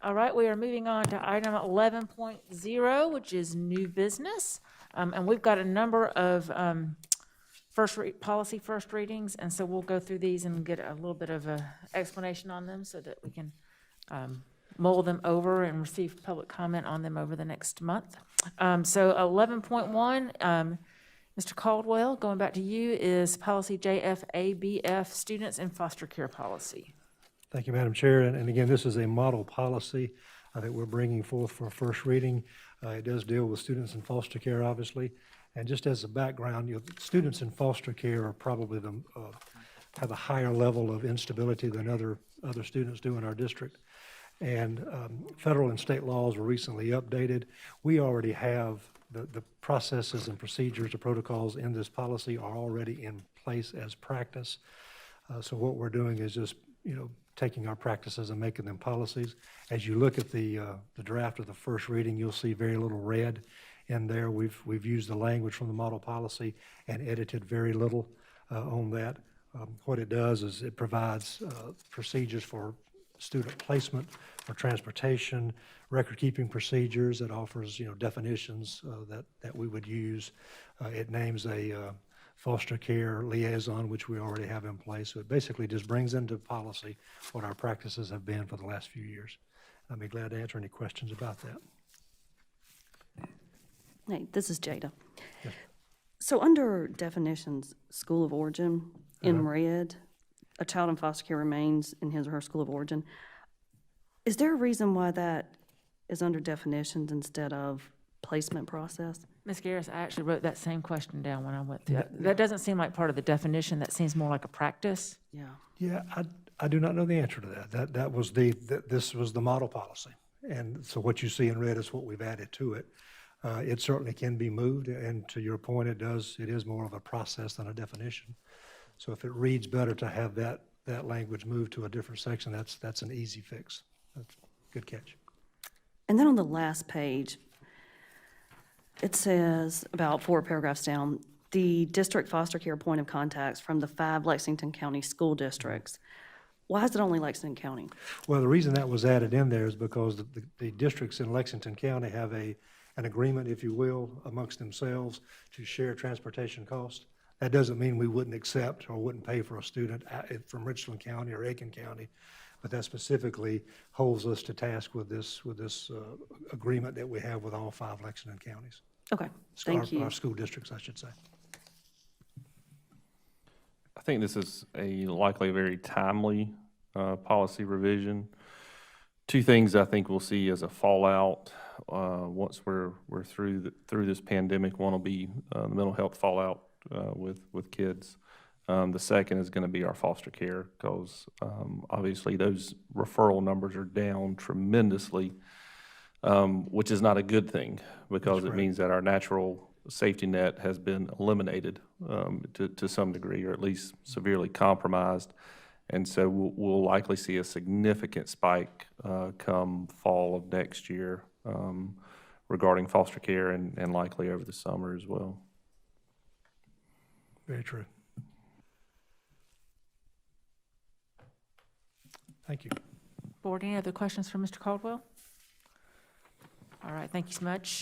All right, we are moving on to item 11.0, which is new business. And we've got a number of policy first readings, and so we'll go through these and get a little bit of an explanation on them so that we can mull them over and receive public comment on them over the next month. So 11.1, Mr. Caldwell, going back to you, is policy JFABF, students in foster care policy. Thank you, Madam Chair. And again, this is a model policy that we're bringing forth for first reading. It does deal with students in foster care, obviously. And just as a background, students in foster care are probably have a higher level of instability than other students do in our district. And federal and state laws were recently updated. We already have the processes and procedures, the protocols in this policy are already in place as practice. So what we're doing is just, taking our practices and making them policies. As you look at the draft of the first reading, you'll see very little red in there. We've used the language from the model policy and edited very little on that. What it does is it provides procedures for student placement, for transportation, record-keeping procedures. It offers, definitions that we would use. It names a foster care liaison, which we already have in place. So it basically just brings into policy what our practices have been for the last few years. I'd be glad to answer any questions about that. Hey, this is Jada. Yes. So under definitions, school of origin, in red, a child in foster care remains in his or her school of origin. Is there a reason why that is under definitions instead of placement process? Ms. Garris, I actually wrote that same question down when I went through that. That doesn't seem like part of the definition. That seems more like a practice. Yeah. Yeah, I do not know the answer to that. This was the model policy. And so what you see in red is what we've added to it. It certainly can be moved, and to your point, it is more of a process than a definition. So if it reads better to have that language moved to a different section, that's an easy fix. That's a good catch. And then on the last page, it says, about 4 paragraphs down, the district foster care point of contacts from the 5 Lexington County school districts. Why is it only Lexington County? Well, the reason that was added in there is because the districts in Lexington County have an agreement, if you will, amongst themselves to share transportation costs. That doesn't mean we wouldn't accept or wouldn't pay for a student from Richland County or Aiken County, but that specifically holds us to task with this agreement that we have with all 5 Lexington counties. Okay, thank you. Our school districts, I should say. I think this is likely a very timely policy revision. 2 things I think we'll see as a fallout once we're through this pandemic. One will be the mental health fallout with kids. The second is going to be our foster care, because obviously those referral numbers are down tremendously, which is not a good thing, because it means that our natural safety net has been eliminated to some degree, or at least severely compromised. And so we'll likely see a significant spike come fall of next year regarding foster care, and likely over the summer as well. Very true. Thank you. Board, any other questions for Mr. Caldwell? All right, thank you so much.